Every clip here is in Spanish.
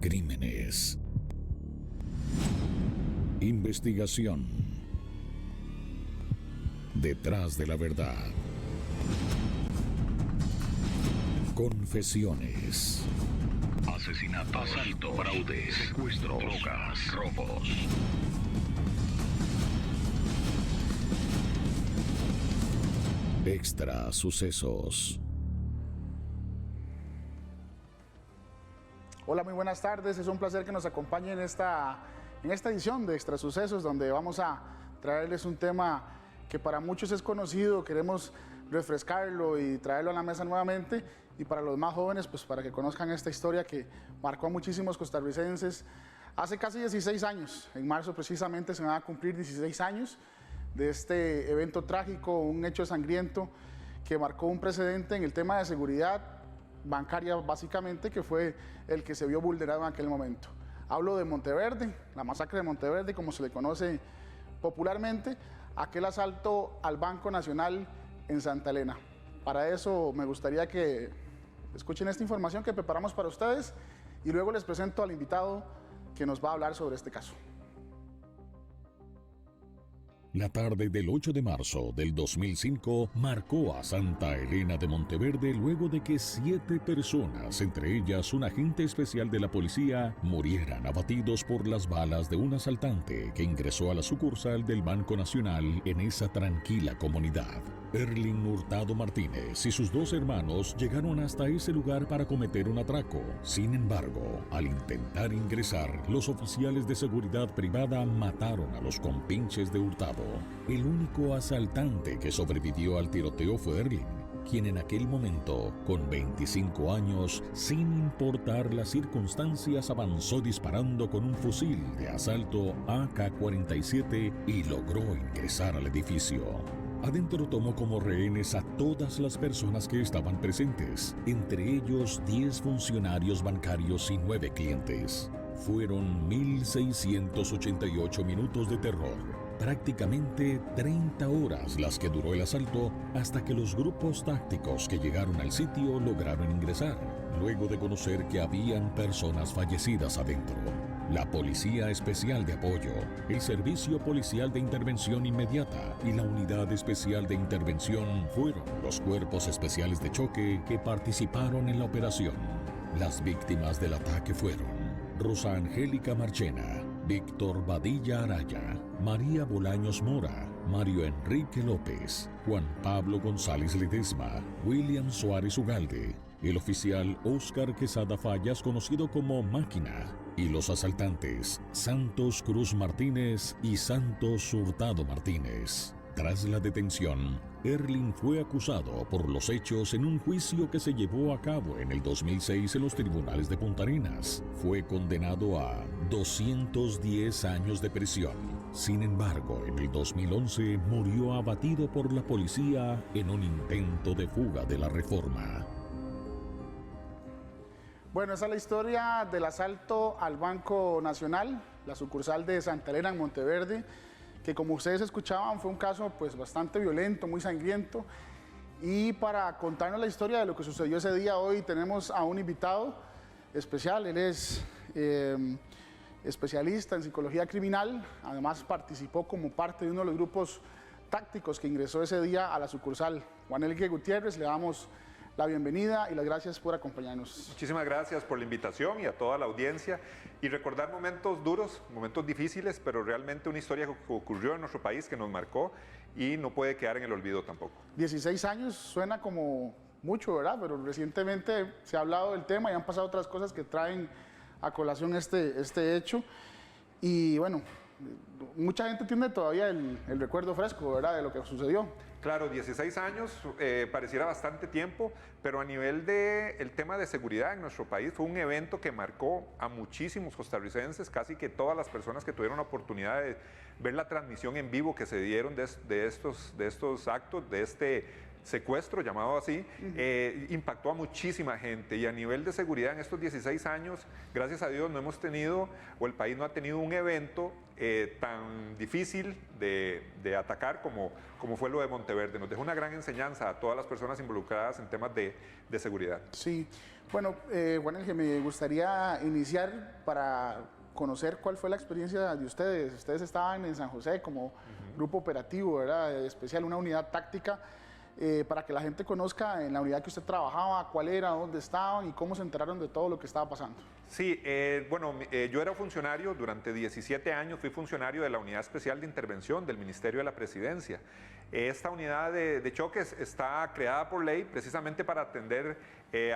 Crímenes. Investigación. Detrás de la verdad. Confesiones. Asesinato, asalto, fraude, secuestros, drogas, robos. Extra sucesos. Hola, muy buenas tardes. Es un placer que nos acompañen en esta edición de Extra Sucesos, donde vamos a traerles un tema que para muchos es conocido. Queremos refrescarlo y traerlo a la mesa nuevamente. Y para los más jóvenes, pues para que conozcan esta historia que marcó a muchísimos costarricenses hace casi 16 años. En marzo precisamente se van a cumplir 16 años de este evento trágico, un hecho sangriento que marcó un precedente en el tema de seguridad bancaria, básicamente, que fue el que se vio vulnerado en aquel momento. Hablo de Monteverde, la masacre de Monteverde, como se le conoce popularmente, aquel asalto al Banco Nacional en Santa Elena. Para eso me gustaría que escuchen esta información que preparamos para ustedes y luego les presento al invitado que nos va a hablar sobre este caso. La tarde del 8 de marzo del 2005 marcó a Santa Elena de Monteverde luego de que 7 personas, entre ellas un agente especial de la policía, murieran abatidos por las balas de un asaltante que ingresó a la sucursal del Banco Nacional en esa tranquila comunidad. Erling Hurtado Martínez y sus 2 hermanos llegaron hasta ese lugar para cometer un atraco. Sin embargo, al intentar ingresar, los oficiales de seguridad privada mataron a los compinches de Hurtado. El único asaltante que sobrevivió al tiroteo fue Erling, quien en aquel momento, con 25 años, sin importar las circunstancias, avanzó disparando con un fusil de asalto AK-47 y logró ingresar al edificio. Adentro tomó como rehenes a todas las personas que estaban presentes, entre ellos 10 funcionarios bancarios y 9 clientes. Fueron 1.688 minutos de terror, prácticamente 30 horas las que duró el asalto hasta que los grupos tácticos que llegaron al sitio lograron ingresar, luego de conocer que habían personas fallecidas adentro. La Policía Especial de Apoyo, el Servicio Policial de Intervención Inmediata y la Unidad Especial de Intervención fueron los cuerpos especiales de choque que participaron en la operación. Las víctimas del ataque fueron Rosa Angélica Marchena, Víctor Badilla Araya, María Bolaños Mora, Mario Enrique López, Juan Pablo González Ledesma, William Suárez Ugalde, el oficial Óscar Quesada Fallas, conocido como Máquina, y los asaltantes Santos Cruz Martínez y Santos Hurtado Martínez. Tras la detención, Erling fue acusado por los hechos en un juicio que se llevó a cabo en el 2006 en los tribunales de Punta Arenas. Fue condenado a 210 años de prisión. Sin embargo, en el 2011 murió abatido por la policía en un intento de fuga de la Reforma. Bueno, esa es la historia del asalto al Banco Nacional, la sucursal de Santa Elena en Monteverde, que como ustedes escuchaban fue un caso pues bastante violento, muy sangriento. Y para contarnos la historia de lo que sucedió ese día, hoy tenemos a un invitado especial. Él es especialista en psicología criminal, además participó como parte de uno de los grupos tácticos que ingresó ese día a la sucursal. Juan Elgue Gutiérrez, le damos la bienvenida y las gracias por acompañarnos. Muchísimas gracias por la invitación y a toda la audiencia, y recordar momentos duros, momentos difíciles, pero realmente una historia que ocurrió en nuestro país que nos marcó y no puede quedar en el olvido tampoco. 16 años suena como mucho, ¿verdad? Pero recientemente se ha hablado del tema y han pasado otras cosas que traen a colación este hecho. Y bueno, mucha gente tiene todavía el recuerdo fresco, ¿verdad?, de lo que sucedió. Claro, 16 años pareciera bastante tiempo, pero a nivel del tema de seguridad en nuestro país fue un evento que marcó a muchísimos costarricenses, casi que todas las personas que tuvieron la oportunidad de ver la transmisión en vivo que se dieron de estos actos, de este secuestro, llamado así, impactó a muchísima gente. Y a nivel de seguridad en estos 16 años, gracias a Dios, no hemos tenido, o el país no ha tenido un evento tan difícil de atacar como fue lo de Monteverde. Nos dejó una gran enseñanza a todas las personas involucradas en temas de seguridad. Sí, bueno, Juan Elge, me gustaría iniciar para conocer cuál fue la experiencia de ustedes. Ustedes estaban en San José como grupo operativo, ¿verdad? Especial, una unidad táctica, para que la gente conozca en la unidad que usted trabajaba, cuál era, dónde estaban y cómo se enteraron de todo lo que estaba pasando. Sí, bueno, yo era funcionario durante 17 años, fui funcionario de la Unidad Especial de Intervención del Ministerio de la Presidencia. Esta unidad de choques está creada por ley precisamente para atender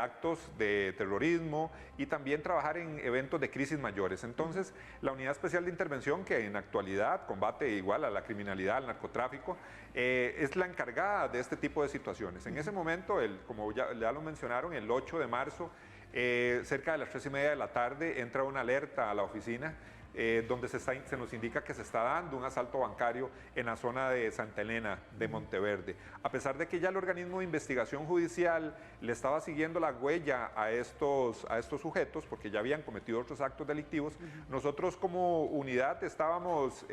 actos de terrorismo y también trabajar en eventos de crisis mayores. Entonces, la Unidad Especial de Intervención, que en actualidad combate igual a la criminalidad, al narcotráfico, es la encargada de este tipo de situaciones. En ese momento, como ya lo mencionaron, el 8 de marzo, cerca de las 3:30 de la tarde, entra una alerta a la oficina donde se nos indica que se está dando un asalto bancario en la zona de Santa Elena de Monteverde. A pesar de que ya el organismo de investigación judicial le estaba siguiendo la huella a estos sujetos, porque ya habían cometido otros actos delictivos, nosotros como unidad estábamos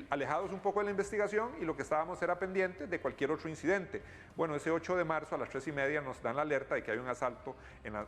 alejados un poco de la investigación y lo que estábamos era pendientes de cualquier otro incidente. Bueno, ese 8 de marzo a las 3:30 nos dan la alerta de que hay un asalto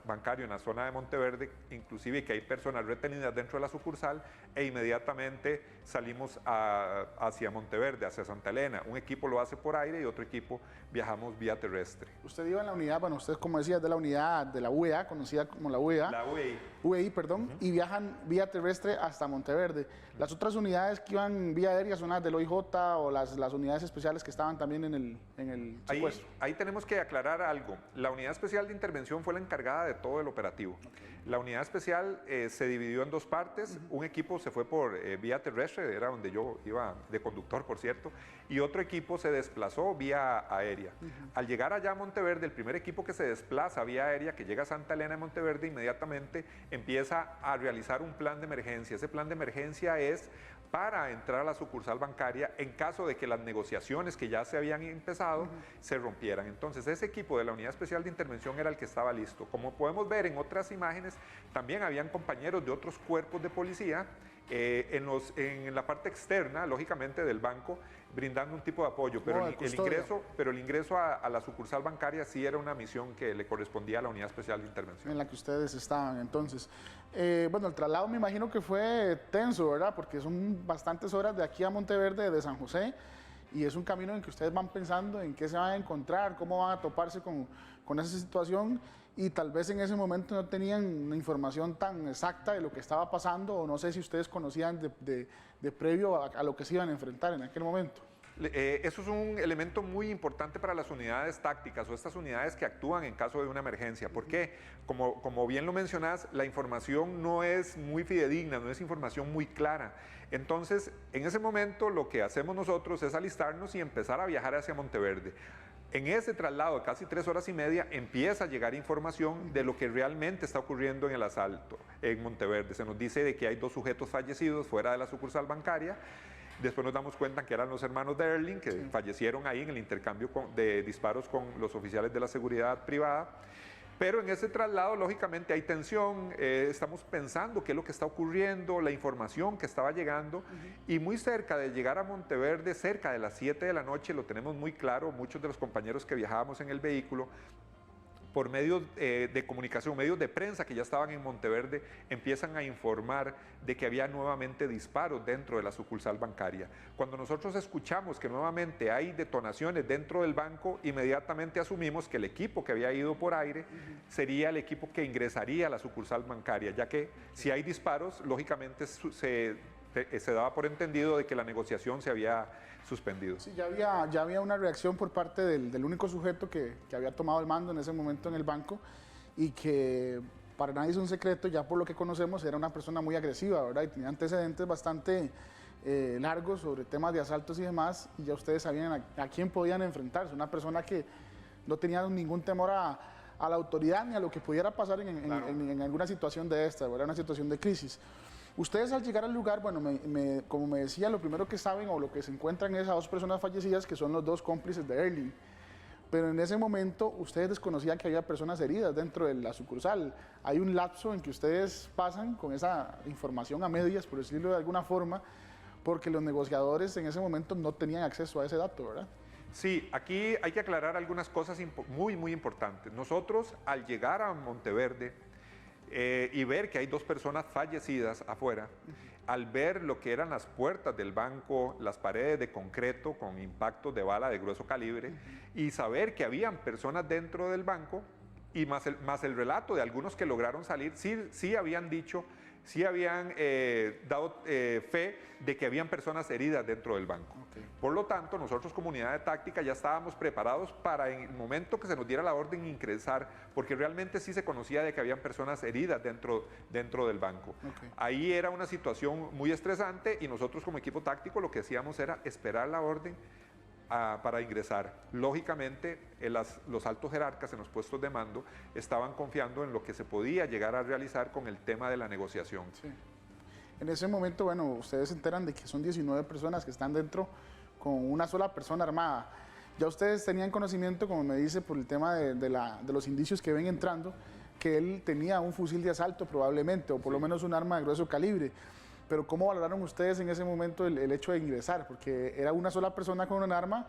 bancario en la zona de Monteverde, inclusive que hay personas retenidas dentro de la sucursal, e inmediatamente salimos hacia Monteverde, hacia Santa Elena. Un equipo lo hace por aire y otro equipo viajamos vía terrestre. Usted iba en la unidad, bueno, usted como decía, es de la unidad de la UEA, conocida como la UEA. La UEI. UEI, perdón, y viajan vía terrestre hasta Monteverde. Las otras unidades que iban vía aérea son las del OIJ o las unidades especiales que estaban también en el secuestro. Ahí tenemos que aclarar algo. La Unidad Especial de Intervención fue la encargada de todo el operativo. La Unidad Especial se dividió en dos partes. Un equipo se fue por vía terrestre, era donde yo iba de conductor, por cierto, y otro equipo se desplazó vía aérea. Al llegar allá a Monteverde, el primer equipo que se desplaza vía aérea, que llega a Santa Elena de Monteverde, inmediatamente empieza a realizar un plan de emergencia. Ese plan de emergencia es para entrar a la sucursal bancaria en caso de que las negociaciones que ya se habían empezado se rompieran. Entonces, ese equipo de la Unidad Especial de Intervención era el que estaba listo. Como podemos ver en otras imágenes, también habían compañeros de otros cuerpos de policía en la parte externa, lógicamente, del banco, brindando un tipo de apoyo, pero el ingreso a la sucursal bancaria sí era una misión que le correspondía a la Unidad Especial de Intervención. En la que ustedes estaban, entonces. Bueno, el traslado me imagino que fue tenso, ¿verdad? Porque son bastantes horas de aquí a Monteverde, de San José, y es un camino en que ustedes van pensando en qué se van a encontrar, cómo van a toparse con esa situación, y tal vez en ese momento no tenían una información tan exacta de lo que estaba pasando, o no sé si ustedes conocían de previo a lo que se iban a enfrentar en aquel momento. Eso es un elemento muy importante para las unidades tácticas o estas unidades que actúan en caso de una emergencia. ¿Por qué? Como bien lo mencionás, la información no es muy fidedigna, no es información muy clara. Entonces, en ese momento lo que hacemos nosotros es alistarnos y empezar a viajar hacia Monteverde. En ese traslado de casi 3 horas y media empieza a llegar información de lo que realmente está ocurriendo en el asalto en Monteverde. Se nos dice de que hay 2 sujetos fallecidos fuera de la sucursal bancaria. Después nos damos cuenta que eran los hermanos de Erling, que fallecieron ahí en el intercambio de disparos con los oficiales de la seguridad privada. Pero en ese traslado, lógicamente, hay tensión, estamos pensando qué es lo que está ocurriendo, la información que estaba llegando, y muy cerca de llegar a Monteverde, cerca de las 7 de la noche, lo tenemos muy claro, muchos de los compañeros que viajábamos en el vehículo, por medios de comunicación, medios de prensa que ya estaban en Monteverde, empiezan a informar de que había nuevamente disparos dentro de la sucursal bancaria. Cuando nosotros escuchamos que nuevamente hay detonaciones dentro del banco, inmediatamente asumimos que el equipo que había ido por aire sería el equipo que ingresaría a la sucursal bancaria, ya que si hay disparos, lógicamente se daba por entendido de que la negociación se había suspendido. Sí, ya había una reacción por parte del único sujeto que había tomado el mando en ese momento en el banco, y que para nadie es un secreto, ya por lo que conocemos, era una persona muy agresiva, ¿verdad? Y tenía antecedentes bastante largos sobre temas de asaltos y demás, y ya ustedes sabían a quién podían enfrentarse. Una persona que no tenía ningún temor a la autoridad ni a lo que pudiera pasar en alguna situación de esta, ¿verdad? Una situación de crisis. Ustedes al llegar al lugar, bueno, como me decía, lo primero que saben o lo que se encuentran es a 2 personas fallecidas que son los 2 cómplices de Erling. pero en ese momento ustedes desconocían que había personas heridas dentro de la sucursal. Hay un lapso en que ustedes pasan con esa información a medias, por decirlo de alguna forma, porque los negociadores en ese momento no tenían acceso a ese dato, ¿verdad? Sí, aquí hay que aclarar algunas cosas muy importantes. Nosotros, al llegar a Monteverde y ver que hay 2 personas fallecidas afuera, al ver lo que eran las puertas del banco, las paredes de concreto con impactos de bala de grueso calibre, y saber que habían personas dentro del banco, y más el relato de algunos que lograron salir, sí habían dicho, sí habían dado fe de que habían personas heridas dentro del banco. Okay. Por lo tanto, nosotros como unidad de táctica ya estábamos preparados para en el momento que se nos diera la orden ingresar, porque realmente sí se conocía de que habían personas heridas dentro del banco. Okay. Ahí era una situación muy estresante y nosotros como equipo táctico lo que hacíamos era esperar la orden para ingresar. Lógicamente, los altos jerarcas en los puestos de mando estaban confiando en lo que se podía llegar a realizar con el tema de la negociación. Sí. En ese momento, bueno, ustedes se enteran de que son 19 personas que están dentro con una sola persona armada. Ya ustedes tenían conocimiento, como me dice, por el tema de los indicios que ven entrando, que él tenía un fusil de asalto probablemente, o por lo menos un arma de grueso calibre. Pero ¿cómo valoraron ustedes en ese momento el hecho de ingresar? Porque era una sola persona con un arma,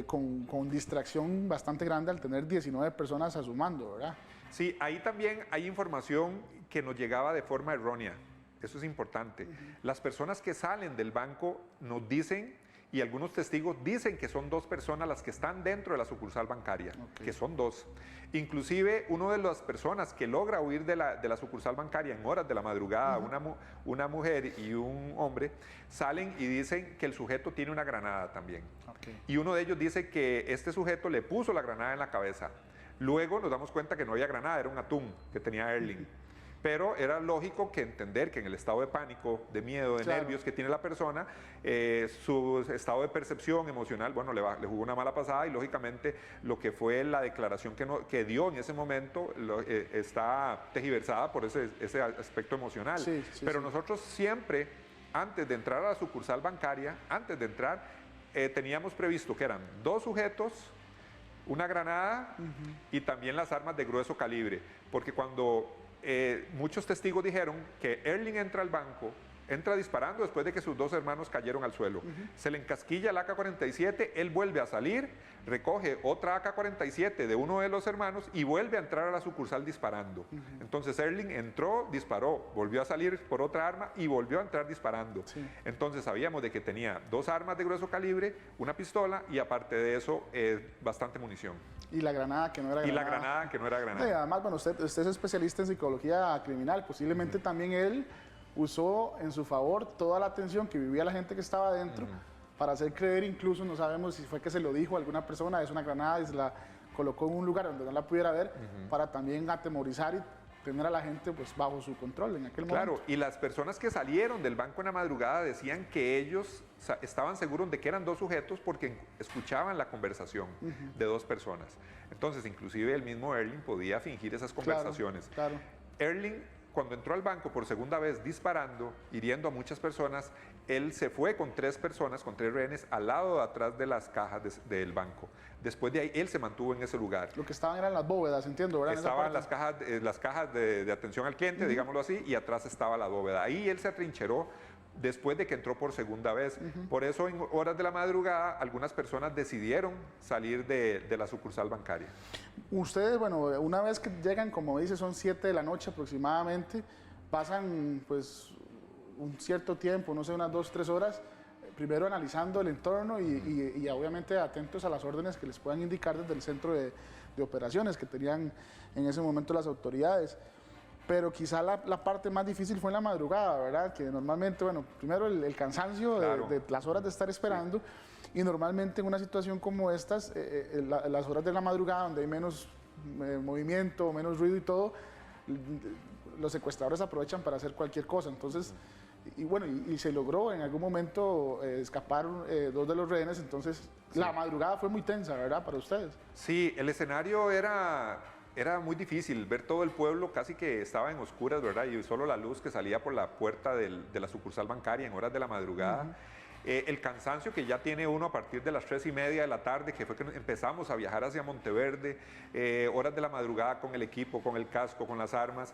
con distracción bastante grande al tener 19 personas a su mando, ¿verdad? Sí, ahí también hay información que nos llegaba de forma errónea. Eso es importante. Las personas que salen del banco nos dicen, y algunos testigos dicen que son 2 personas las que están dentro de la sucursal bancaria, que son 2. Inclusive, una de las personas que logra huir de la sucursal bancaria en horas de la madrugada, una mujer y un hombre, salen y dicen que el sujeto tiene una granada también. Okay. Y uno de ellos dice que este sujeto le puso la granada en la cabeza. Luego nos damos cuenta que no había granada, era un atún que tenía Erling. Pero era lógico que entender que en el estado de pánico, de miedo, de nervios que tiene la persona, su estado de percepción emocional, bueno, le jugó una mala pasada y lógicamente lo que fue la declaración que dio en ese momento está tergiversada por ese aspecto emocional. Pero nosotros siempre, antes de entrar a la sucursal bancaria, teníamos previsto que eran 2 sujetos, una granada y también las armas de grueso calibre, porque cuando muchos testigos dijeron que Erling entra al banco, entra disparando después de que sus 2 hermanos cayeron al suelo. Se le encasquilla el AK-47, él vuelve a salir, recoge otra AK-47 de uno de los hermanos y vuelve a entrar a la sucursal disparando. Entonces Erling entró, disparó, volvió a salir por otra arma y volvió a entrar disparando. Entonces sabíamos de que tenía 2 armas de grueso calibre, una pistola y aparte de eso bastante munición. Y la granada que no era granada. Y la granada que no era granada. Sí, además, bueno, usted es especialista en psicología criminal, posiblemente también él usó en su favor toda la atención que vivía la gente que estaba adentro para hacer creer, incluso no sabemos si fue que se lo dijo a alguna persona, es una granada y se la colocó en un lugar donde no la pudiera ver, para también atemorizar y tener a la gente pues bajo su control en aquel momento. Claro, y las personas que salieron del banco en la madrugada decían que ellos estaban seguros de que eran 2 sujetos porque escuchaban la conversación de 2 personas. Entonces, inclusive el mismo Erling podía fingir esas conversaciones. Claro. Erling, cuando entró al banco por segunda vez disparando, hiriendo a muchas personas, él se fue con 3 personas, con 3 rehenes, al lado de atrás de las cajas del banco. Después de ahí, él se mantuvo en ese lugar. Lo que estaban eran las bóvedas, entiendo, ¿verdad? Estaban las cajas de atención al cliente, digámoslo así, y atrás estaba la bóveda. Ahí él se atrincheró después de que entró por segunda vez. Por eso, en horas de la madrugada, algunas personas decidieron salir de la sucursal bancaria. Ustedes, bueno, una vez que llegan, como dice, son 7 de la noche aproximadamente, pasan pues un cierto tiempo, no sé, unas 2-3 horas, primero analizando el entorno y obviamente atentos a las órdenes que les puedan indicar desde el centro de operaciones que tenían en ese momento las autoridades. Pero quizá la parte más difícil fue en la madrugada, ¿verdad? Que normalmente, bueno, primero el cansancio de las horas de estar esperando, y normalmente en una situación como estas, las horas de la madrugada, donde hay menos movimiento, menos ruido y todo, los secuestradores aprovechan para hacer cualquier cosa. Entonces, y bueno, y se logró en algún momento escapar 2 de los rehenes, entonces la madrugada fue muy tensa, ¿verdad? Para ustedes. Sí, el escenario era muy difícil, ver todo el pueblo casi que estaba en oscuras, ¿verdad? Y solo la luz que salía por la puerta de la sucursal bancaria en horas de la madrugada. el cansancio que ya tiene uno a partir de las 3:30 de la tarde, que fue que empezamos a viajar hacia Monteverde, horas de la madrugada con el equipo, con el casco, con las armas,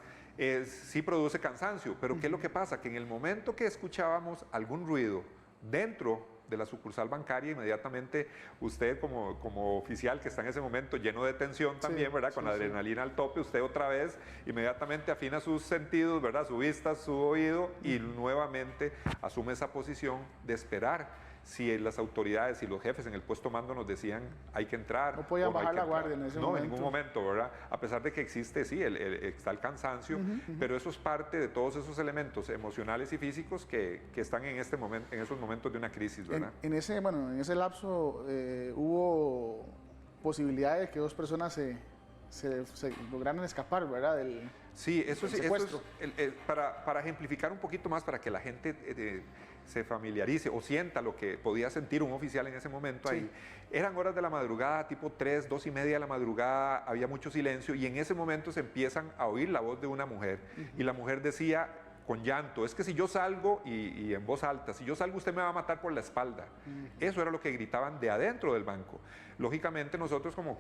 sí produce cansancio. Pero ¿qué es lo que pasa? Que en el momento que escuchábamos algún ruido dentro de la sucursal bancaria, inmediatamente usted como oficial que está en ese momento lleno de tensión también, sí, ¿verdad? Con la adrenalina al tope, usted otra vez inmediatamente afina sus sentidos, ¿verdad? Su vista, su oído, y nuevamente asume esa posición de esperar si las autoridades y los jefes en el puesto mando nos decían hay que entrar. No podían bajar la guardia en ese momento. No, en ningún momento, ¿verdad? A pesar de que existe, sí, está el cansancio, pero eso es parte de todos esos elementos emocionales y físicos que están en esos momentos de una crisis, ¿verdad? En ese lapso hubo posibilidad de que 2 personas se lograran escapar, ¿verdad? Sí, eso es para ejemplificar un poquito más, para que la gente se familiarice o sienta lo que podía sentir un oficial en ese momento. Sí. Ahí eran horas de la madrugada, tipo 3, 2:30 de la madrugada, había mucho silencio, y en ese momento se empiezan a oír la voz de una mujer, y la mujer decía con llanto, es que si yo salgo, y en voz alta, si yo salgo usted me va a matar por la espalda. Eso era lo que gritaban de adentro del banco. Lógicamente nosotros como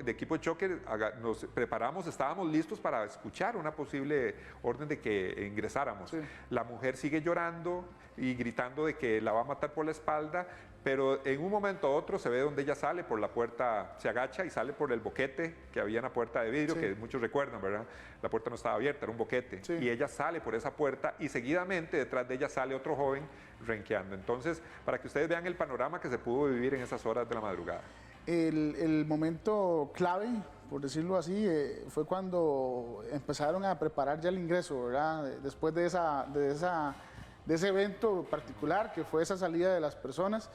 de equipo de choque nos preparamos, estábamos listos para escuchar una posible orden de que ingresáramos. Sí. La mujer sigue llorando y gritando de que la va a matar por la espalda, pero en un momento a otro se ve donde ella sale por la puerta, se agacha y sale por el boquete que había en la puerta de vidrio, sí, que muchos recuerdan, ¿verdad? La puerta no estaba abierta, era un boquete. Sí. Y ella sale por esa puerta y seguidamente detrás de ella sale otro joven renqueando. Entonces, para que ustedes vean el panorama que se pudo vivir en esas horas de la madrugada. El momento clave, por decirlo así, fue cuando empezaron a preparar ya el ingreso, ¿verdad? Después de ese evento particular, que fue esa salida de las personas,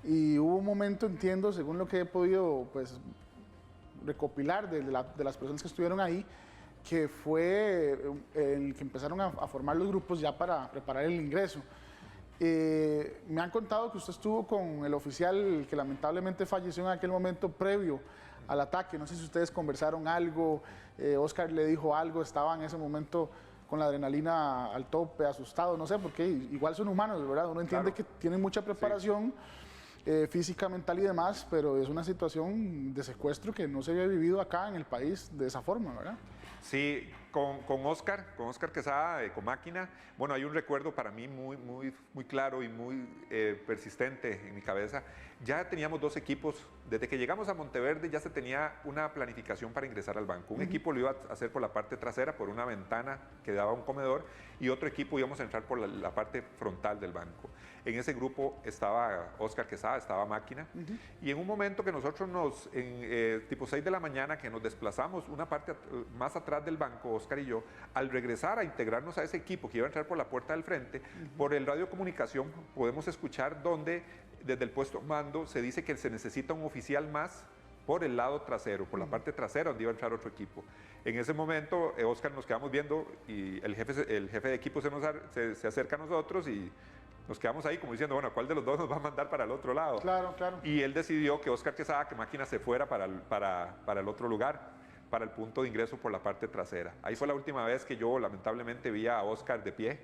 y hubo un momento, entiendo, según lo que he podido pues, recopilar de las personas que estuvieron ahí, que fue el que empezaron a formar los grupos ya para preparar el ingreso. Me han contado que usted estuvo con el oficial que lamentablemente falleció en aquel momento previo al ataque. No sé si ustedes conversaron algo, Oscar le dijo algo, estaba en ese momento con la adrenalina al tope, asustado, no sé, porque igual son humanos, ¿verdad? Uno entiende, claro, que tienen mucha preparación, sí, física, mental y demás, pero es una situación de secuestro que no se había vivido acá en el país de esa forma, ¿verdad? Sí, con Oscar Quesada, con Máquina, bueno, hay un recuerdo para mí muy claro y muy persistente en mi cabeza. Ya teníamos 2 equipos, desde que llegamos a Monteverde ya se tenía una planificación para ingresar al banco. Un equipo lo iba a hacer por la parte trasera, por una ventana que daba a un comedor, y otro equipo íbamos a entrar por la parte frontal del banco. En ese grupo estaba Oscar Quesada, estaba Máquina, y en un momento que nosotros tipo 6 de la mañana, que nos desplazamos una parte más atrás del banco, Oscar y yo, al regresar a integrarnos a ese equipo que iba a entrar por la puerta del frente, por el radiocomunicación podemos escuchar donde desde el puesto mando se dice que se necesita un oficial más por el lado trasero, por la parte trasera donde iba a entrar otro equipo. En ese momento, Oscar, nos quedamos viendo y el jefe de equipo se acerca a nosotros y nos quedamos ahí como diciendo, bueno, ¿cuál de los dos nos va a mandar para el otro lado? Claro, claro. Y él decidió que Oscar Quesada, que Máquina se fuera para el otro lugar, para el punto de ingreso por la parte trasera. Ahí fue la última vez que yo lamentablemente vi a Oscar de pie.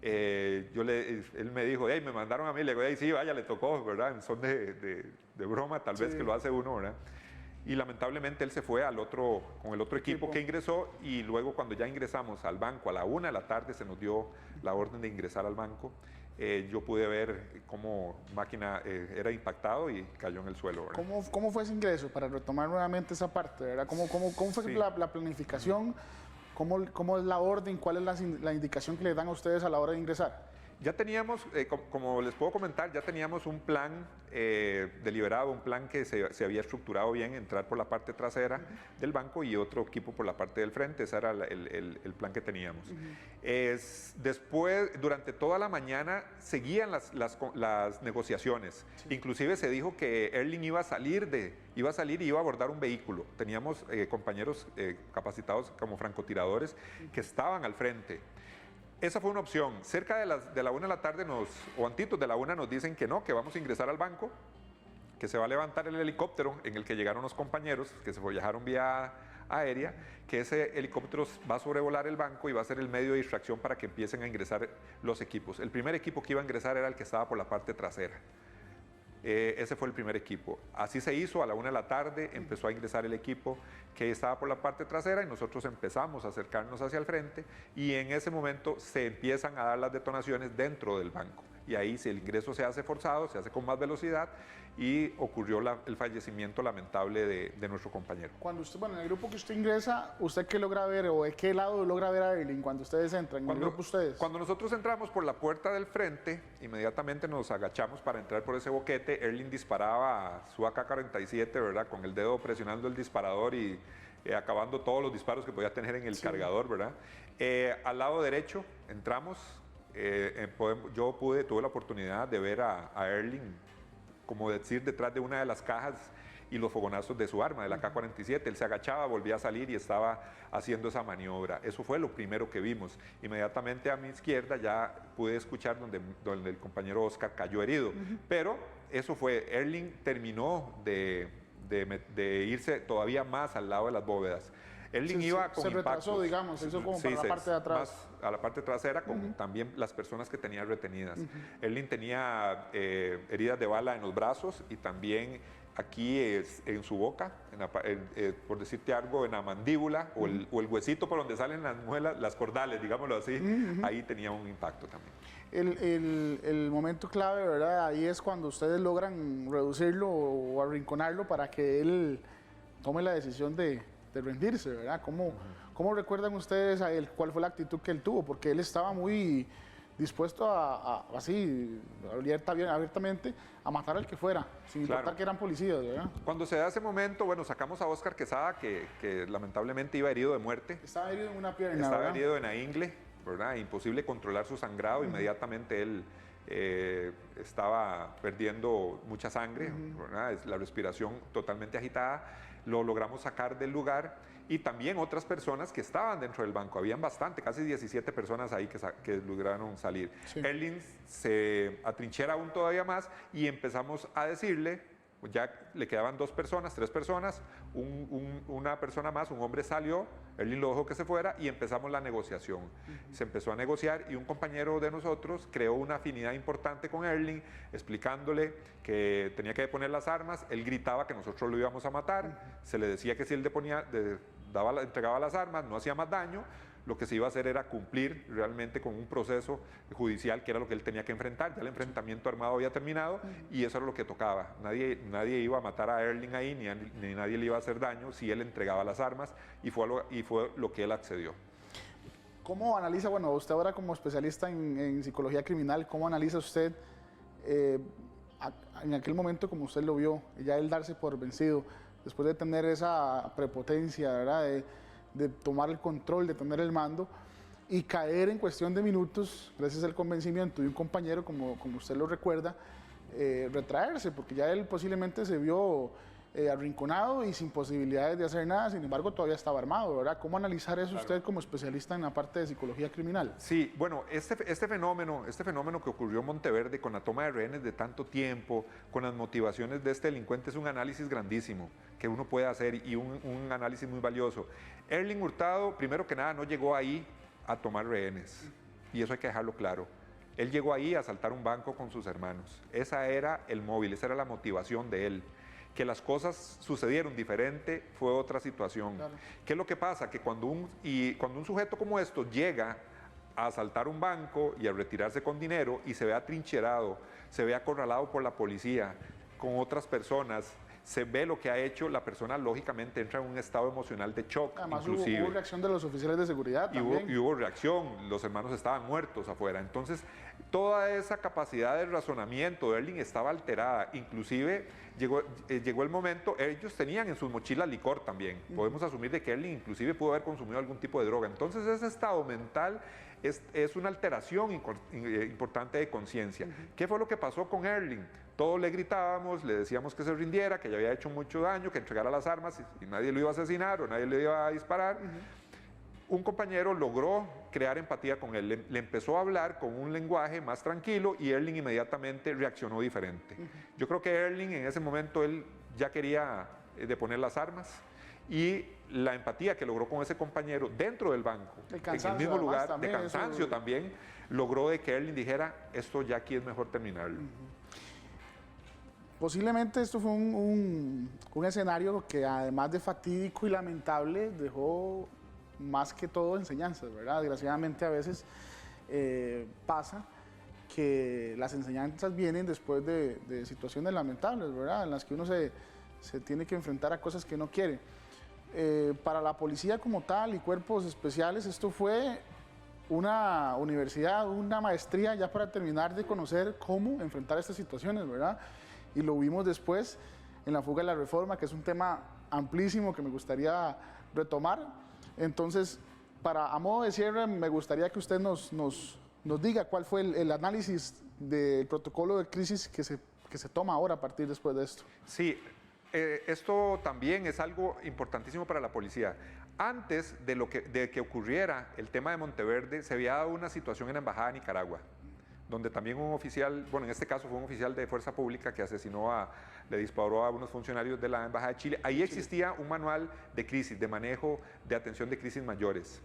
Él me dijo, hey, me mandaron a mí, le digo, hey, sí, vaya, le tocó, ¿verdad? En son de broma, tal vez, sí, que lo hace uno, ¿verdad? Y lamentablemente él se fue con el otro equipo que ingresó, y luego cuando ya ingresamos al banco a la 1 de la tarde se nos dio la orden de ingresar al banco. Yo pude ver cómo Máquina era impactado y cayó en el suelo, ¿verdad? ¿Cómo fue ese ingreso? Para retomar nuevamente esa parte, ¿verdad? ¿Cómo fue, sí, la planificación? ¿Cómo es la orden? ¿Cuál es la indicación que le dan a ustedes a la hora de ingresar? Ya teníamos, como les puedo comentar, ya teníamos un plan deliberado, un plan que se había estructurado bien, entrar por la parte trasera del banco y otro equipo por la parte del frente. Ese era el plan que teníamos. Después, durante toda la mañana, seguían las negociaciones. Sí. Inclusive se dijo que Erling iba a salir y iba a abordar un vehículo. Teníamos compañeros capacitados como francotiradores que estaban al frente. Esa fue una opción. Cerca de la 1 de la tarde o antitos de la 1 nos dicen que no, que vamos a ingresar al banco, que se va a levantar el helicóptero en el que llegaron los compañeros, que se viajaron vía aérea, que ese helicóptero va a sobrevolar el banco y va a ser el medio de distracción para que empiecen a ingresar los equipos. El primer equipo que iba a ingresar era el que estaba por la parte trasera. Ese fue el primer equipo. Así se hizo, a la 1 de la tarde empezó a ingresar el equipo que estaba por la parte trasera y nosotros empezamos a acercarnos hacia el frente y en ese momento se empiezan a dar las detonaciones dentro del banco. Y ahí si el ingreso se hace forzado, se hace con más velocidad y ocurrió el fallecimiento lamentable de nuestro compañero. Cuando usted, bueno, en el grupo que usted ingresa, ¿usted qué logra ver o de qué lado logra ver a Erling cuando ustedes entran? ¿En el grupo ustedes? Cuando nosotros entramos por la puerta del frente, inmediatamente nos agachamos para entrar por ese boquete. Erling disparaba su AK-47, ¿verdad? Con el dedo presionando el disparador y acabando todos los disparos que podía tener en el cargador, ¿verdad? Al lado derecho entramos. Tuve la oportunidad de ver a Erling, como decir, detrás de una de las cajas y los fogonazos de su arma, de la AK-47. Él se agachaba, volvía a salir y estaba haciendo esa maniobra. Eso fue lo primero que vimos. Inmediatamente a mi izquierda ya pude escuchar donde el compañero Oscar cayó herido. Pero eso fue, Erling terminó de irse todavía más al lado de las bóvedas. Erling iba con se retrasó, impactos, digamos, se hizo como para la parte de atrás. Más a la parte trasera, con también las personas que tenía retenidas. Erling tenía heridas de bala en los brazos y también aquí en su boca, por decirte algo, en la mandíbula o el huesito por donde salen las muelas, las cordales, digámoslo así, ahí tenía un impacto también. El momento clave, ¿verdad? Ahí es cuando ustedes logran reducirlo o arrinconarlo para que él tome la decisión de rendirse, ¿verdad? ¿Cómo recuerdan ustedes a él? ¿Cuál fue la actitud que él tuvo? Porque él estaba muy dispuesto así, abiertamente, a matar al que fuera, sin importar que eran policías, ¿verdad? Cuando se da ese momento, bueno, sacamos a Oscar Quesada, que lamentablemente iba herido de muerte. Estaba herido en una pierna, Estaba ¿verdad? herido en la ingle, ¿verdad? Imposible controlar su sangrado. Inmediatamente él estaba perdiendo mucha sangre, ¿verdad? La respiración totalmente agitada. Lo logramos sacar del lugar y también otras personas que estaban dentro del banco. Habían bastante, casi 17 personas ahí que lograron salir. Sí. Erling se atrinchera aún todavía más y empezamos a decirle, ya le quedaban 2 personas, 3 personas, una persona más, un hombre salió, Erling lo dejó que se fuera y empezamos la negociación. Se empezó a negociar y un compañero de nosotros creó una afinidad importante con Erling, explicándole que tenía que deponer las armas. Él gritaba que nosotros lo íbamos a matar, se le decía que si él entregaba las armas no hacía más daño. Lo que se iba a hacer era cumplir realmente con un proceso judicial que era lo que él tenía que enfrentar. Ya el enfrentamiento armado había terminado y eso era lo que tocaba. Nadie iba a matar a Erling ahí, ni nadie le iba a hacer daño si él entregaba las armas y fue lo que él accedió. ¿Cómo analiza, bueno, usted ahora como especialista en psicología criminal, cómo analiza usted en aquel momento como usted lo vio, ya el darse por vencido, después de tener esa prepotencia, ¿verdad? De tomar el control, de tener el mando y caer en cuestión de minutos, gracias al convencimiento de un compañero, como usted lo recuerda, retraerse, porque ya él posiblemente se vio arrinconado y sin posibilidades de hacer nada, sin embargo todavía estaba armado, ¿verdad? ¿Cómo analizar eso usted como especialista en la parte de psicología criminal? Sí, bueno, este fenómeno que ocurrió en Monteverde con la toma de rehenes de tanto tiempo, con las motivaciones de este delincuente, es un análisis grandísimo que uno puede hacer y un análisis muy valioso. Erling Hurtado, primero que nada, no llegó ahí a tomar rehenes y eso hay que dejarlo claro. Él llegó ahí a asaltar un banco con sus hermanos. Esa era el móvil, esa era la motivación de él. Que las cosas sucedieron diferente fue otra situación. Claro. ¿Qué es lo que pasa? Que cuando un sujeto como esto llega a asaltar un banco y a retirarse con dinero y se ve atrincherado, se ve acorralado por la policía, con otras personas, se ve lo que ha hecho, la persona lógicamente entra en un estado emocional de shock. Además inclusive. Hubo reacción de los oficiales de seguridad también. Y hubo reacción, los hermanos estaban muertos afuera. Entonces, toda esa capacidad de razonamiento de Erling estaba alterada. Inclusive, llegó el momento, ellos tenían en sus mochilas licor también. Podemos asumir de que Erling inclusive pudo haber consumido algún tipo de droga. Entonces, ese estado mental es una alteración importante de conciencia. ¿Qué fue lo que pasó con Erling? Todos le gritábamos, le decíamos que se rindiera, que ya había hecho mucho daño, que entregara las armas y nadie lo iba a asesinar o nadie le iba a disparar. Un compañero logró crear empatía con él, le empezó a hablar con un lenguaje más tranquilo y Erling inmediatamente reaccionó diferente. Yo creo que Erling en ese momento él ya quería deponer las armas y la empatía que logró con ese compañero dentro del banco, en el mismo lugar, también, de cansancio eso... también, logró de que Erling dijera, esto ya aquí es mejor terminarlo. Posiblemente esto fue un escenario que además de fatídico y lamentable dejó más que todo enseñanzas, ¿verdad? Desgraciadamente a veces pasa que las enseñanzas vienen después de situaciones lamentables, ¿verdad? En las que uno se tiene que enfrentar a cosas que no quiere. Para la policía como tal y cuerpos especiales, esto fue una universidad, una maestría ya para terminar de conocer cómo enfrentar estas situaciones, ¿verdad? Y lo vimos después en la fuga de la reforma, que es un tema amplísimo que me gustaría retomar. Entonces, a modo de cierre, me gustaría que usted nos diga cuál fue el análisis del protocolo de crisis que se toma ahora a partir después de esto. Sí, esto también es algo importantísimo para la policía. Antes de que ocurriera el tema de Monteverde, se había dado una situación en la Embajada de Nicaragua, donde también un oficial, bueno, en este caso fue un oficial de Fuerza Pública que le disparó a unos funcionarios de la Embajada de Chile. Ahí existía un manual de crisis, de manejo, de atención de crisis mayores.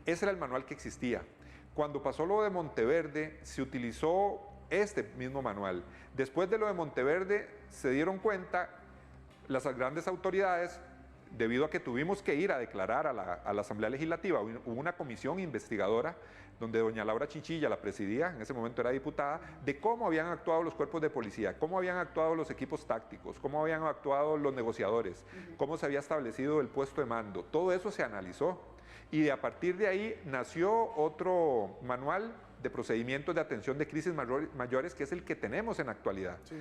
Ese era el manual que existía. Cuando pasó lo de Monteverde, se utilizó este mismo manual. Después de lo de Monteverde, se dieron cuenta las grandes autoridades, debido a que tuvimos que ir a declarar a la Asamblea Legislativa, hubo una comisión investigadora donde doña Laura Chinchilla la presidía, en ese momento era diputada, de cómo habían actuado los cuerpos de policía, cómo habían actuado los equipos tácticos, cómo habían actuado los negociadores, cómo se había establecido el puesto de mando. Todo eso se analizó y a partir de ahí nació otro manual de procedimientos de atención de crisis mayores, que es el que tenemos en la actualidad. Sí.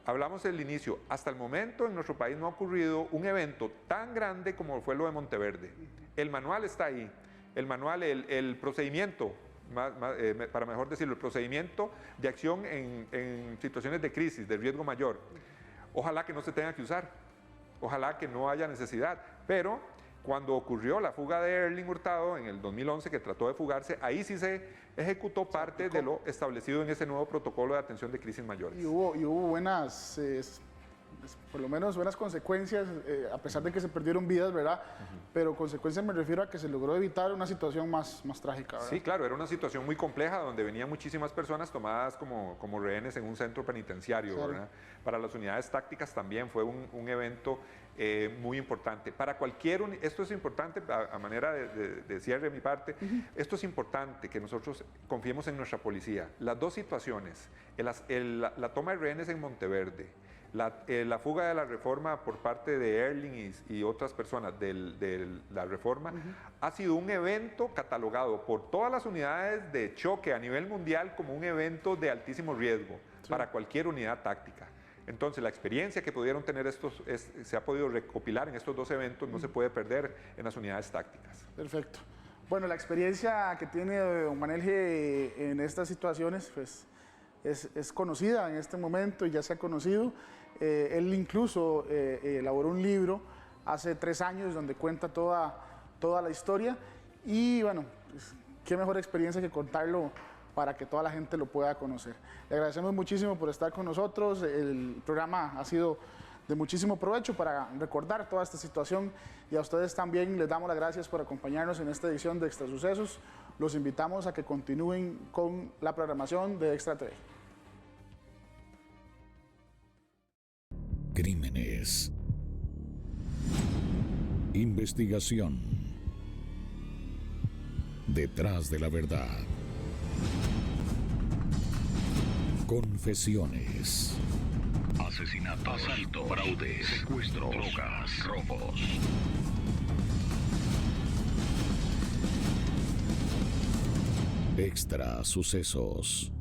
Hablamos del inicio. Hasta el momento en nuestro país no ha ocurrido un evento tan grande como fue lo de Monteverde. El manual está ahí. El manual, el procedimiento, para mejor decirlo, el procedimiento de acción en situaciones de crisis, de riesgo mayor. Ojalá que no se tenga que usar. Ojalá que no haya necesidad. Pero cuando ocurrió la fuga de Erling Hurtado en el 2011, que trató de fugarse, ahí sí se ejecutó parte de lo establecido en ese nuevo protocolo de atención de crisis mayores. Y hubo buenas, por lo menos buenas consecuencias, a pesar de que se perdieron vidas, ¿verdad? Pero consecuencias me refiero a que se logró evitar una situación más trágica, ¿verdad? Sí, claro, era una situación muy compleja donde venían muchísimas personas tomadas como rehenes en un centro penitenciario, claro. ¿Verdad? Para las unidades tácticas también fue un evento muy importante. Para esto es importante a manera de cierre de mi parte, esto es importante que nosotros confiemos en nuestra policía. Las dos situaciones, la toma de rehenes en Monteverde, la fuga de la reforma por parte de Erling y otras personas de la reforma, ha sido un evento catalogado por todas las unidades de choque a nivel mundial como un evento de altísimo riesgo para cualquier unidad táctica. Entonces, la experiencia que pudieron tener se ha podido recopilar en estos dos eventos, no se puede perder en las unidades tácticas. Perfecto. Bueno, la experiencia que tiene don Manuel G. en estas situaciones, pues, es conocida en este momento y ya se ha conocido. Él incluso elaboró un libro hace 3 años donde cuenta toda la historia y, bueno, pues, qué mejor experiencia que contarlo para que toda la gente lo pueda conocer. Le agradecemos muchísimo por estar con nosotros. El programa ha sido de muchísimo provecho para recordar toda esta situación y a ustedes también les damos las gracias por acompañarnos en esta edición de Extra Sucesos. Los invitamos a que continúen con la programación de Extra TV. Crímenes. Investigación. Detrás de la verdad. Confesiones. Asesinato, asalto, fraude, secuestros, drogas, robos. Extra Sucesos.